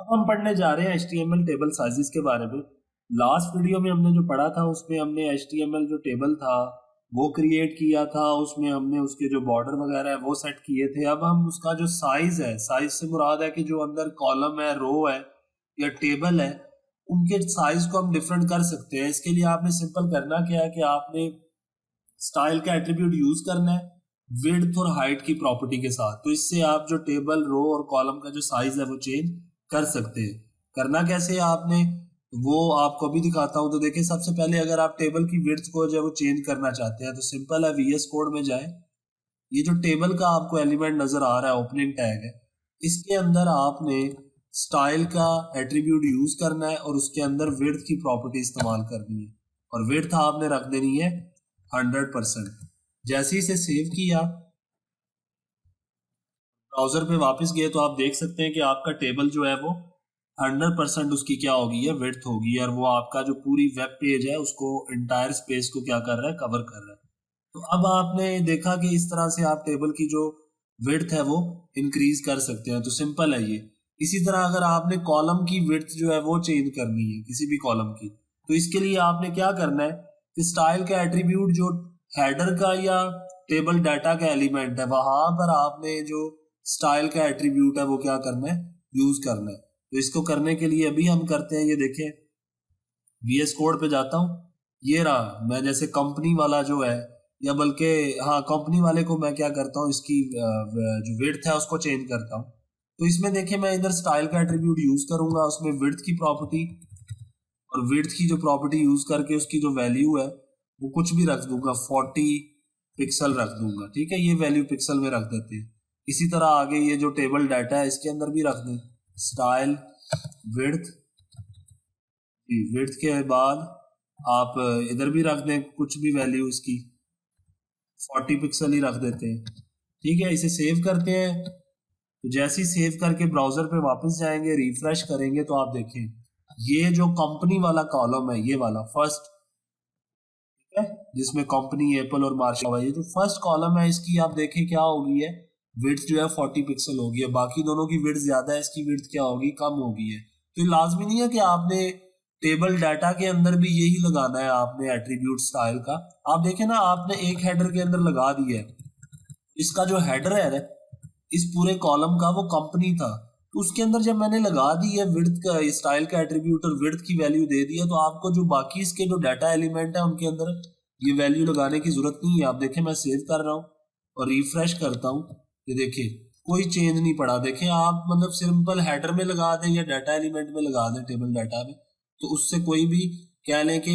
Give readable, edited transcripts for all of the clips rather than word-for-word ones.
हम पढ़ने जा रहे हैं HTML टेबल साइजेस के बारे में। लास्ट वीडियो में हमने जो पढ़ा था उसमें हमने HTML जो टेबल था वो क्रिएट किया था, उसमें हमने उसके जो बॉर्डर वगैरह है वो सेट किए थे। अब हम उसका जो साइज है, साइज से मुराद है कि जो अंदर कॉलम है, रो है या टेबल है, उनके साइज को हम डिफरेंट कर सकते हैं। इसके लिए आपने सिंपल करना क्या है कि आपने स्टाइल का एट्रीब्यूट यूज करना है विड्थ और हाइट की प्रॉपर्टी के साथ। तो इससे आप जो टेबल, रो और कॉलम का जो साइज है वो चेंज कर सकते हैं। करना कैसे है आपने, वो आपको भी दिखाता हूं। तो देखिए, सबसे पहले अगर आप टेबल की विड्थ को जब वो चेंज करना चाहते हैं तो सिंपल है, VS कोड में जाए। ये जो टेबल का आपको एलिमेंट नजर आ रहा है, ओपनिंग टैग है, इसके अंदर आपने स्टाइल का एट्रीब्यूट यूज करना है और उसके अंदर विड्थ की प्रॉपर्टी इस्तेमाल करनी है और विड्थ आपने रख देनी है 100%। जैसे ही इसे सेव किया, ब्राउजर पे वापस गए तो आप देख सकते हैं कि आपका टेबल जो है वो 100% उसकी क्या होगी है, विड्थ होगी। और वो आपका जो पूरी वेब पेज है उसको, इंटायर स्पेस को क्या कर रहा है, कवर कर रहा है। तो अब आपने देखा कि इस तरह से आप टेबल की जो विड्थ है वो इंक्रीज कर सकते हैं। तो सिंपल है ये। इसी तरह अगर आपने कॉलम की विड्थ जो है वो चेंज करनी है, किसी भी कॉलम की, तो इसके लिए आपने क्या करना है कि स्टाइल का एट्रीब्यूट जो हेडर का या टेबल डाटा का एलिमेंट है, वहां पर आपने जो स्टाइल का एट्रीब्यूट है वो क्या करना है, यूज करना है। तो इसको करने के लिए अभी हम करते हैं, ये देखें, VS कोड पे जाता हूँ। ये रहा, मैं जैसे कंपनी वाला जो है, या बल्कि हाँ, कंपनी वाले को मैं क्या करता हूँ, इसकी जो विड्थ है उसको चेंज करता हूँ। तो इसमें देखिए, मैं इधर स्टाइल का एट्रीब्यूट यूज करूंगा, उसमें विड्थ की प्रॉपर्टी, और विड्थ की जो प्रॉपर्टी यूज करके उसकी जो वैल्यू है वो कुछ भी रख दूंगा, 40 पिक्सल रख दूंगा। ठीक है, ये वैल्यू पिक्सल में रख देते हैं। इसी तरह आगे ये जो टेबल डाटा है इसके अंदर भी रख दें स्टाइल विड्थ। विड्थ के बाद आप इधर भी रख दें कुछ भी वैल्यू, इसकी 40 पिक्सल ही रख देते हैं। ठीक है, इसे सेव करते हैं। तो जैसे ही सेव करके ब्राउजर पे वापस जाएंगे, रिफ्रेश करेंगे, तो आप देखें ये जो कंपनी वाला कॉलम है, ये वाला फर्स्ट, ठीक है, जिसमें कंपनी, एप्पल और मार्शल, ये जो फर्स्ट कॉलम है इसकी आप देखें क्या होगी है, विड्थ जो है 40 पिक्सल होगी है। बाकी दोनों की विड्थ ज्यादा है, इसकी विड्थ क्या होगी, कम होगी है। तो ये लाजमी नहीं है कि आपने टेबल डाटा के अंदर भी यही लगाना है आपने एट्रीब्यूट स्टाइल का। आप देखें ना, आपने एक हेडर के अंदर लगा दिया है, इसका जो हेडर है इस पूरे कॉलम का वो कंपनी था, तो उसके अंदर जब मैंने लगा दी है विड्थ का, स्टाइल का एट्रीब्यूट और विड्थ की वैल्यू दे दी है, तो आपको जो बाकी इसके जो डाटा एलिमेंट है उनके अंदर ये वैल्यू लगाने की जरूरत नहीं है। आप देखें, मैं सेव कर रहा हूँ और रिफ्रेश करता हूँ, ये देखिए कोई चेंज नहीं पड़ा। देखें आप, मतलब सिंपल हेडर में लगा दें या डाटा एलिमेंट में लगा दें, टेबल डाटा में, तो उससे कोई भी कह लें कि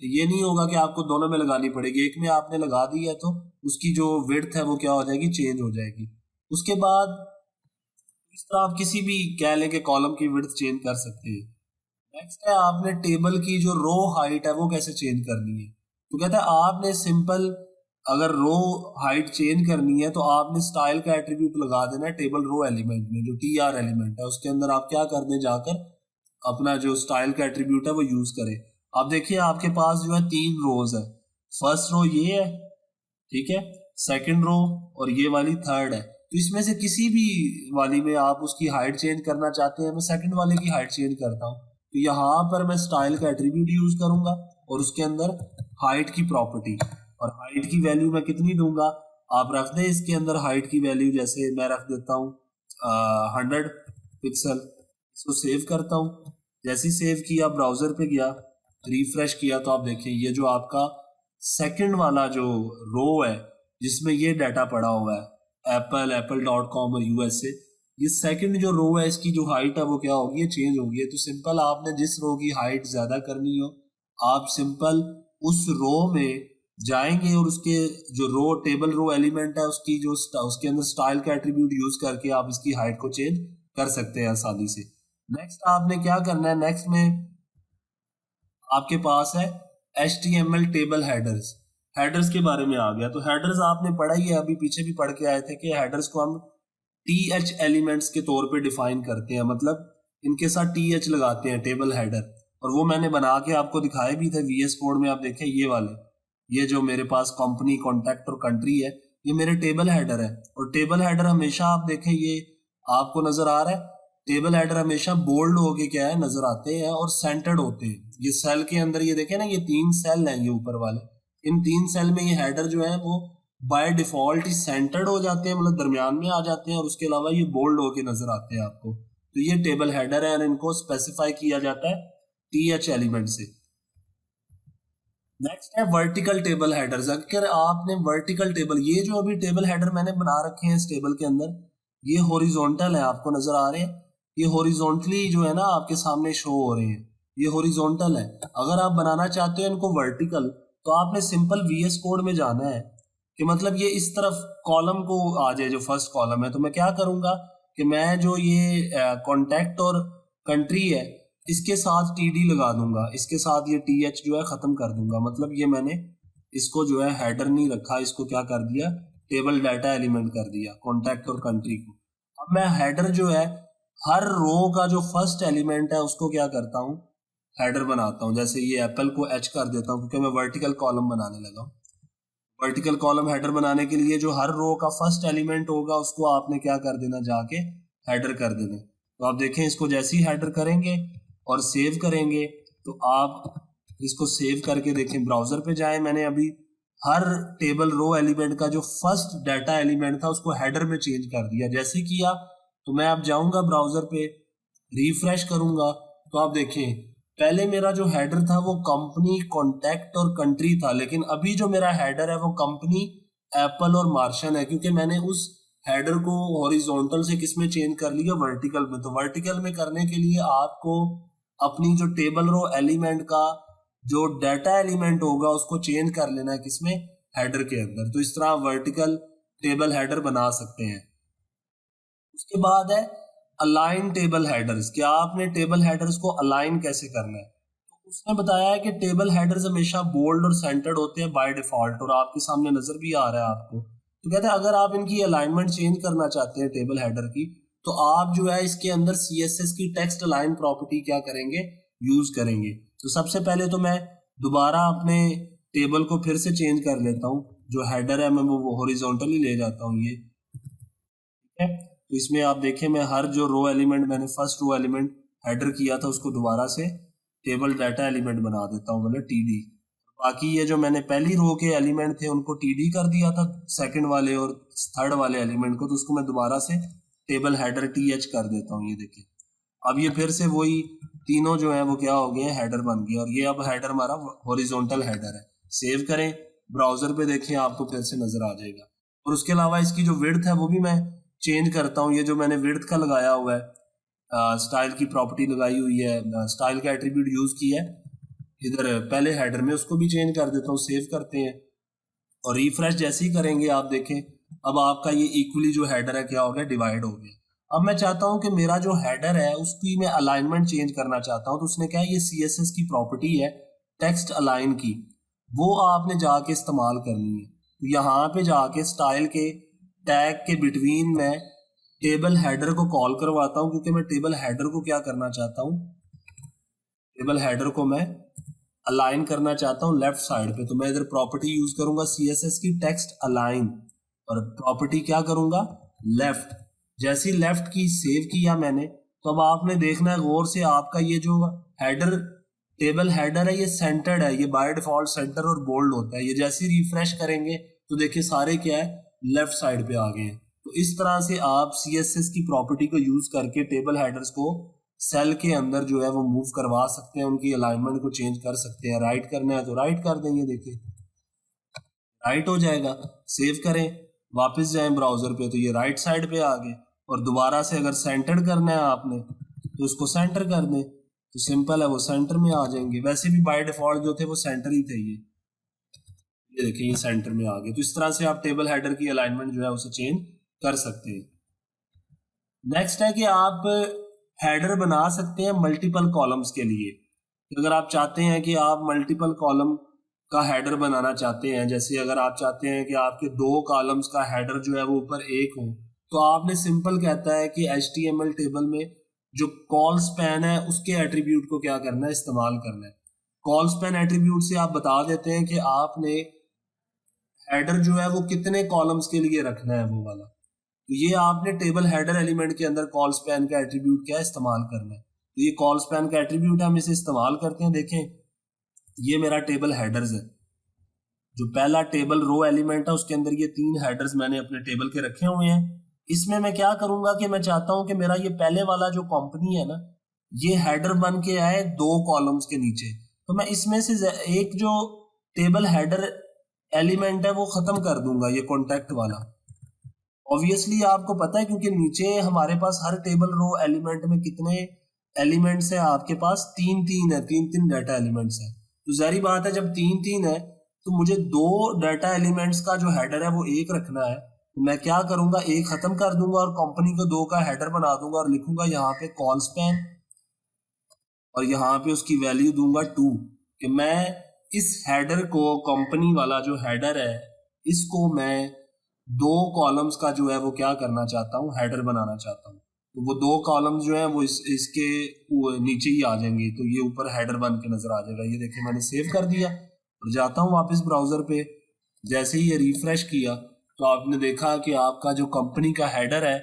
ये नहीं होगा कि आपको दोनों में लगानी पड़ेगी। एक में आपने लगा दी है तो उसकी जो विड्थ है वो क्या हो जाएगी, चेंज हो जाएगी। उसके बाद इस तरह आप किसी भी कह लें कि कॉलम की विड्थ चेंज कर सकते हैं। नेक्स्ट है, आपने टेबल की जो रो हाइट है वो कैसे चेंज करनी है। तो कहता है आपने सिंपल, अगर रो हाइट चेंज करनी है तो आपने स्टाइल का एट्रीब्यूट लगा देना है टेबल रो एलिमेंट में, जो TR एलिमेंट है उसके अंदर आप क्या कर दें, जाकर अपना जो स्टाइल का एट्रीब्यूट है वो यूज करें। आप देखिए आपके पास जो है 3 रोज है। फर्स्ट रो ये है, ठीक है, सेकंड रो और ये वाली थर्ड है। तो इसमें से किसी भी वाली में आप उसकी हाइट चेंज करना चाहते हैं, मैं सेकंड वाले की हाइट चेंज करता हूँ। तो यहाँ पर मैं स्टाइल का एट्रीब्यूट यूज करूंगा और उसके अंदर हाइट की प्रॉपर्टी, और हाइट की वैल्यू मैं कितनी दूंगा, आप रख दें इसके अंदर हाइट की वैल्यू, जैसे मैं रख देता हूँ 100 पिक्सल। इसको सेव करता हूँ। जैसे ही सेव किया, ब्राउजर पे गया, रिफ्रेश किया, तो आप देखें ये जो आपका सेकंड वाला जो रो है जिसमें ये डाटा पड़ा हुआ है, apple.com और USA, ये सेकंड जो रो है इसकी जो हाइट है वो क्या होगी, ये चेंज होगी है। तो सिंपल आपने जिस रो की हाइट ज्यादा करनी हो, आप सिंपल उस रो में जाएंगे और उसके जो रो, टेबल रो एलिमेंट है उसकी जो उसके अंदर स्टाइल का एट्रीब्यूट यूज करके आप इसकी हाइट को चेंज कर सकते हैं आसानी से। नेक्स्ट आपने क्या करना है, नेक्स्ट में आपके पास है HTML टेबल हेडर्स। हेडर्स के बारे में आ गया। तो हेडर्स आपने पढ़ा ही है, अभी पीछे भी पढ़ के आए थे कि हेडर्स को हम TH एलिमेंट्स के तौर पे डिफाइन करते हैं, मतलब इनके साथ TH लगाते हैं, टेबल हेडर। और वो मैंने बना के आपको दिखाए भी थे VS कोड में। आप देखें ये वाले, ये जो मेरे पास कंपनी, कॉन्टैक्ट और कंट्री है, ये मेरे टेबल हेडर है। और टेबल हेडर हमेशा आप देखें, ये आपको नजर आ रहा है, टेबल हेडर हमेशा बोल्ड होके क्या है नजर आते हैं और सेंटर्ड होते हैं। ये सेल के अंदर ये देखें ना, ये 3 सेल हैं ये ऊपर वाले, इन 3 सेल में ये हेडर जो है वो बाय डिफॉल्ट ही सेंटर्ड हो जाते हैं, मतलब दरमियान में आ जाते हैं, और उसके अलावा ये बोल्ड होके नजर आते हैं आपको। तो ये टेबल हेडर है और इनको स्पेसिफाई किया जाता है TH एलिमेंट से। नेक्स्ट है वर्टिकल टेबल हेडर्स। अगर आपने वर्टिकल टेबल, ये जो अभी टेबल हेडर मैंने बना रखे हैं इस टेबल के अंदर, ये हॉरिजॉन्टल है, आपको नजर आ रहे हैं, ये हॉरिजॉन्टली जो है ना आपके सामने शो हो रहे हैं, ये हॉरिजॉन्टल है। अगर आप बनाना चाहते हो इनको वर्टिकल, तो आपने सिंपल VS कोड में जाना है कि मतलब ये इस तरफ कॉलम को आ जाए, जो फर्स्ट कॉलम है। तो मैं क्या करूंगा कि मैं जो ये कॉन्टैक्ट और कंट्री है इसके साथ TD लगा दूंगा, इसके साथ ये TH जो है खत्म कर दूंगा। मतलब ये मैंने इसको जो है हेडर नहीं रखा, इसको क्या कर दिया, टेबल डाटा एलिमेंट कर दिया कॉन्टैक्ट और कंट्री को। अब मैं हेडर जो है हर रो का जो फर्स्ट एलिमेंट है उसको क्या करता हूँ, हेडर बनाता हूँ। जैसे ये एप्पल को H कर देता हूँ क्योंकि मैं वर्टिकल कॉलम बनाने लगा हूँ। वर्टिकल कॉलम हेडर बनाने के लिए जो हर रो का फर्स्ट एलिमेंट होगा उसको आपने क्या कर देना, जाके हेडर कर देना। तो आप देखें इसको जैसे ही हेडर करेंगे और सेव करेंगे, तो आप इसको सेव करके देखें, ब्राउजर पे जाएं, मैंने अभी हर टेबल रो एलिमेंट का जो फर्स्ट डाटा एलिमेंट था उसको हेडर में चेंज कर दिया। जैसे किया तो मैं अब जाऊंगा ब्राउजर पे, रिफ्रेश करूंगा, तो आप देखें पहले मेरा जो हेडर था वो कंपनी, कॉन्टैक्ट और कंट्री था, लेकिन अभी जो मेरा हेडर है वो कंपनी, एप्पल और मार्शन है, क्योंकि मैंने उस हेडर को हॉरिजॉन्टल से किस में चेंज कर लिया, वर्टिकल में। तो वर्टिकल में करने के लिए आपको अपनी जो टेबल रो एलिमेंट का जो डाटा एलिमेंट होगा उसको चेंज कर लेना है, किसमें, हेडर के अंदर। तो इस तरह वर्टिकल टेबल हेडर बना सकते हैं। उसके बाद है अलाइन टेबल हेडर्स। क्या आपने टेबल हेडर्स को अलाइन कैसे करना है, तो उसने बताया है कि टेबल हेडर्स हमेशा बोल्ड और सेंटर्ड होते हैं बाय डिफॉल्ट, और आपके सामने नजर भी आ रहा है आपको। तो कहते हैं अगर आप इनकी अलाइनमेंट चेंज करना चाहते हैं टेबल हेडर की, तो आप जो है इसके अंदर CSS की टेक्स्ट अलाइन प्रॉपर्टी क्या करेंगे, यूज करेंगे। तो सबसे पहले तो मैं दोबारा अपने टेबल को फिर से चेंज कर लेता हूँ, जो हेडर है मैं वो हॉरिजॉन्टली ले जाता हूँ ये, ठीक है। तो इसमें आप देखें मैं हर जो रो एलिमेंट मैंने फर्स्ट रो एलिमेंट हेडर किया था उसको दोबारा से टेबल डाटा एलिमेंट बना देता हूँ, मतलब TD। बाकी ये जो मैंने पहली रो के एलिमेंट थे उनको TD कर दिया था, सेकंड वाले और थर्ड वाले एलिमेंट को, तो उसको मैं दोबारा से टेबल हेडर TH कर देता हूँ। ये देखिए अब ये फिर से वही तीनों जो है वो क्या हो गए, हेडर बन गए, और ये अब हेडर हमारा हॉरिजॉन्टल हेडर है। सेव करें, ब्राउजर पे देखें, आपको फिर से नजर आ जाएगा। और उसके अलावा इसकी जो विड्थ है वो भी मैं चेंज करता हूँ। ये जो मैंने विड्थ का लगाया हुआ है, स्टाइल की प्रॉपर्टी लगाई हुई है, स्टाइल का एट्रीब्यूट यूज किया है इधर पहले हेडर में, उसको भी चेंज कर देता हूँ। सेव करते हैं और रिफ्रेश जैसे ही करेंगे आप देखें अब आपका ये इक्वली जो हेडर है क्या हो गया, डिवाइड हो गया। अब मैं चाहता हूं कि मेरा जो हेडर है उसकी मैं अलाइनमेंट चेंज करना चाहता हूं, तो उसने क्या है, ये CSS की प्रॉपर्टी है टेक्स्ट अलाइन की, वो आपने जाके इस्तेमाल करनी है। तो यहाँ पे जाके स्टाइल के टैग के बिटवीन में टेबल हेडर को कॉल करवाता हूँ, क्योंकि मैं टेबल हेडर को क्या करना चाहता हूँ, टेबल हेडर को मैं अलाइन करना चाहता हूँ लेफ्ट साइड पे। तो मैं इधर प्रॉपर्टी यूज करूंगा CSS की टेक्स्ट अलाइन, और प्रॉपर्टी क्या करूंगा, लेफ्ट। जैसी लेफ्ट की सेव किया मैंने, तो अब आपने देखना है गौर से, आपका ये जो हेडर टेबल हेडर है ये सेंटर्ड है, ये बाय डिफॉल्ट सेंटर और बोल्ड होता है। ये जैसे ही रिफ्रेश करेंगे तो देखिए सारे क्या है, लेफ्ट साइड पे आ गए हैं। तो इस तरह से आप CSS की प्रॉपर्टी को यूज करके टेबल हेडर्स को सेल के अंदर जो है वो मूव करवा सकते हैं, उनकी अलाइनमेंट को चेंज कर सकते हैं। राइट करना है तो राइट कर देंगे, देखिए राइट हो जाएगा। सेव करें, वापस जाएं ब्राउजर पे, तो ये राइट साइड पे आ गए। और दोबारा से अगर सेंटर करना है आपने तो उसको सेंटर कर दें, तो सिंपल है, वो सेंटर में आ जाएंगे। वैसे भी बाय डिफॉल्ट जो थे वो सेंटर ही थे, ये देखिए ये सेंटर में आ गए। तो इस तरह से आप टेबल हेडर की अलाइनमेंट जो है उसे चेंज कर सकते हैं। नेक्स्ट है कि आप हेडर बना सकते हैं मल्टीपल कॉलम्स के लिए। अगर आप चाहते हैं कि आप मल्टीपल कॉलम का हेडर बनाना चाहते हैं, जैसे अगर आप चाहते हैं कि आपके 2 कॉलम्स का हेडर जो है वो ऊपर एक हो, तो आपने सिंपल कहता है कि HTML टेबल में जो कॉल स्पैन है उसके एट्रीब्यूट को क्या करना है, इस्तेमाल करना है। कॉल स्पैन एट्रीब्यूट से आप बता देते हैं कि आपने हेडर जो है वो कितने कॉलम्स के लिए रखना है वो वाला। तो ये आपने टेबल हेडर एलिमेंट के अंदर कॉल स्पैन का एट्रीब्यूट क्या इस्तेमाल करना है। तो ये कॉल स्पैन का एट्रीब्यूट है, हम इसे इस्तेमाल करते हैं। देखें ये मेरा टेबल हेडर्स है, जो पहला टेबल रो एलिमेंट है उसके अंदर ये 3 हेडर्स मैंने अपने टेबल के रखे हुए हैं। इसमें मैं क्या करूंगा कि मैं चाहता हूं कि मेरा ये पहले वाला जो कंपनी है ना, ये हेडर बन के आए 2 कॉलम्स के नीचे। तो मैं इसमें से एक जो टेबल हेडर एलिमेंट है वो खत्म कर दूंगा, ये कॉन्टेक्ट वाला। ऑब्वियसली आपको पता है क्योंकि नीचे हमारे पास हर टेबल रो एलिमेंट में कितने एलिमेंट्स हैं, आपके पास 3 है, 3 डाटा एलिमेंट्स है। तो जारी बात है जब 3 है तो मुझे 2 डाटा एलिमेंट्स का जो हेडर है वो एक रखना है। तो मैं क्या करूंगा, एक खत्म कर दूंगा और कंपनी को 2 का हेडर बना दूंगा और लिखूंगा यहाँ पे कॉल स्पैन और यहाँ पे उसकी वैल्यू दूंगा 2, कि मैं इस हेडर को, कंपनी वाला जो हेडर है इसको मैं 2 कॉलम्स का जो है वो क्या करना चाहता हूँ, हेडर बनाना चाहता हूँ। तो वो 2 कॉलम्स जो है वो इसके नीचे ही आ जाएंगे, तो ये ऊपर हेडर बन के नजर आ जाएगा। ये देखिए मैंने सेव कर दिया और जाता हूँ वापस ब्राउजर पे। जैसे ही ये रिफ्रेश किया तो आपने देखा कि आपका जो कंपनी का हेडर है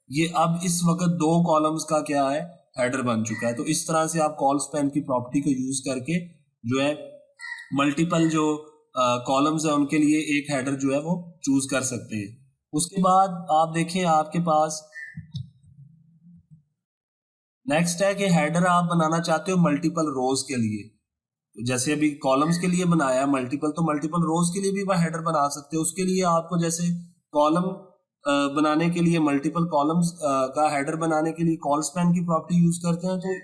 ये अब इस वक्त 2 कॉलम्स का क्या है, हेडर बन चुका है। तो इस तरह से आप कॉल स्पैन की प्रॉपर्टी को यूज करके जो है मल्टीपल जो कॉलम्स है उनके लिए एक हेडर जो है वो चूज कर सकते हैं। उसके बाद आप देखें आपके पास नेक्स्ट है कि हेडर आप बनाना चाहते हो मल्टीपल रोज के लिए। तो जैसे अभी कॉलम्स के लिए बनाया मल्टीपल, तो मल्टीपल रोज के लिए भी वह हेडर बना सकते हो। उसके लिए आपको जैसे कॉलम बनाने के लिए, मल्टीपल कॉलम्स का हेडर बनाने के लिए कॉल स्पैन की प्रॉपर्टी यूज करते हैं। तो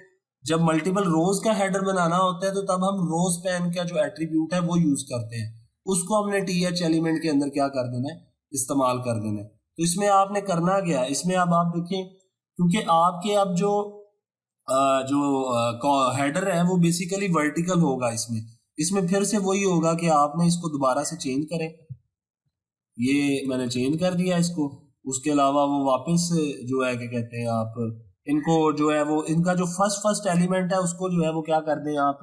जब मल्टीपल रोज का हेडर बनाना होता है तो तब हम रो स्पैन का जो एट्रीब्यूट है वो यूज करते हैं। उसको हमने टीएच एलिमेंट के अंदर क्या कर देना है, इस्तेमाल कर देना है। तो इसमें आपने करना क्या है, इसमें अब आप देखिए क्योंकि आपके अब जो हेडर है वो बेसिकली वर्टिकल होगा, इसमें फिर से वही होगा कि आपने इसको दोबारा से चेंज करें। ये मैंने चेंज कर दिया इसको। उसके अलावा वो वापस जो है क्या कहते हैं, आप इनको जो है वो इनका जो फर्स्ट एलिमेंट है उसको जो है वो क्या कर दें, आप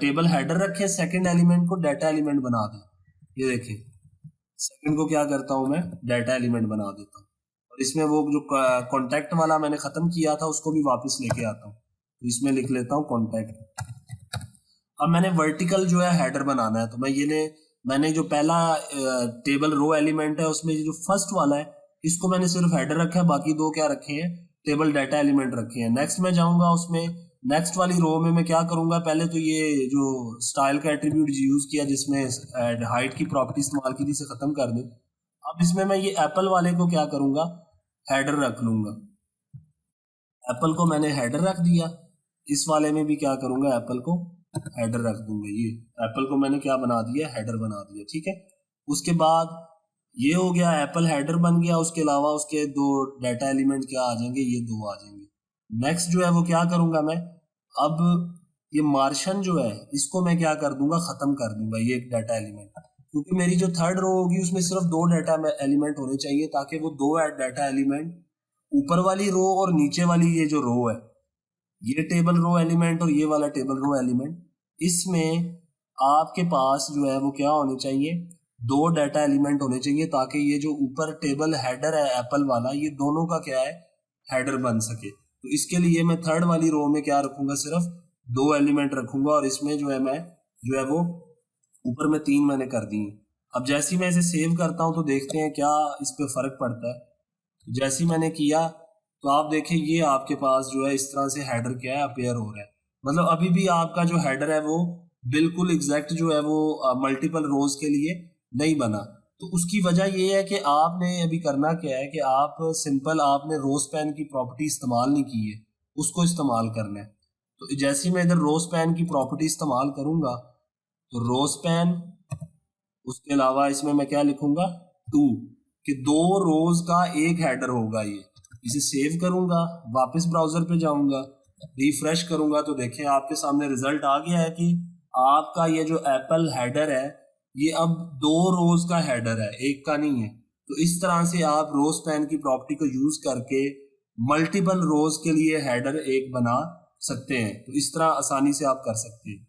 टेबल हेडर रखें, सेकंड एलिमेंट को डाटा एलिमेंट बना दें। ये देखिए सेकंड को क्या करता हूं मैं, डाटा एलिमेंट बना देता हूँ और इसमें वो जो कॉन्टैक्ट वाला मैंने खत्म किया था उसको भी वापस लेके आता हूँ। तो इसमें लिख लेता हूँ कॉन्टैक्ट। अब मैंने वर्टिकल जो है हेडर बनाना है, तो मैंने जो पहला टेबल रो एलिमेंट है उसमें जो फर्स्ट वाला है इसको मैंने सिर्फ हेडर रखा है, बाकी 2 क्या रखे हैं, टेबल डाटा एलिमेंट रखे हैं। नेक्स्ट में जाऊंगा, उसमें नेक्स्ट वाली रो में मैं क्या करूंगा, पहले तो ये जो स्टाइल का एट्रीब्यूट यूज किया जिसमें हाइट की प्रॉपर्टी इस्तेमाल की थी इसे खत्म कर दे। अब इसमें मैं ये एप्पल वाले को क्या करूंगा, हेडर रख लूंगा। एप्पल को मैंने हेडर रख दिया, इस वाले में भी क्या करूंगा, एप्पल को हेडर रख दूंगा। ये एप्पल को मैंने क्या बना दिया, हेडर बना दिया, ठीक है। उसके बाद ये हो गया, एप्पल हेडर बन गया। उसके अलावा उसके 2 डाटा एलिमेंट क्या आ जाएंगे, ये 2 आ जाएंगे। नेक्स्ट जो है वो क्या करूंगा मैं, अब ये मार्शन जो है इसको मैं क्या कर दूंगा, खत्म कर दूंगा ये एक डाटा एलिमेंट, क्योंकि मेरी जो थर्ड रो होगी उसमें सिर्फ 2 डाटा एलिमेंट होने चाहिए, ताकि वो 2 डाटा एलिमेंट ऊपर वाली रो और नीचे वाली ये जो रो है, ये टेबल रो एलिमेंट और ये वाला टेबल रो एलिमेंट, इसमें आपके पास जो है वो क्या होने चाहिए, 2 डाटा एलिमेंट होने चाहिए, ताकि ये जो ऊपर टेबल हेडर है एप्पल वाला, ये दोनों का क्या है, हेडर बन सके। तो इसके लिए मैं थर्ड वाली रो में क्या रखूंगा, सिर्फ 2 एलिमेंट रखूंगा और इसमें जो है मैं जो है वो ऊपर में 3 मैंने कर दी। अब जैसे ही मैं इसे सेव करता हूं तो देखते हैं क्या इस पे फर्क पड़ता है। जैसे ही मैंने किया तो आप देखें ये आपके पास जो है इस तरह से हेडर क्या है, अपेयर हो रहा है। मतलब अभी भी आपका जो हेडर है वो बिल्कुल एग्जैक्ट जो है वो मल्टीपल रोज के लिए नहीं बना। तो उसकी वजह ये है कि आपने अभी करना क्या है कि आप सिंपल आपने रो स्पैन की प्रॉपर्टी इस्तेमाल नहीं की है, उसको इस्तेमाल करना है। तो जैसे ही मैं इधर रो स्पैन की प्रॉपर्टी इस्तेमाल करूंगा तो रो स्पैन, उसके अलावा इसमें मैं क्या लिखूंगा, 2, कि 2 रोज का एक हेडर होगा। ये इसे सेव करूंगा, वापस ब्राउजर पे जाऊंगा, रिफ्रेश करूंगा तो देखें आपके सामने रिजल्ट आ गया है कि आपका ये जो एप्पल हेडर है ये अब 2 रोज का हेडर है, एक का नहीं है। तो इस तरह से आप रो स्पैन की प्रॉपर्टी को यूज करके मल्टीपल रोज के लिए हेडर एक बना सकते हैं। तो इस तरह आसानी से आप कर सकते हैं।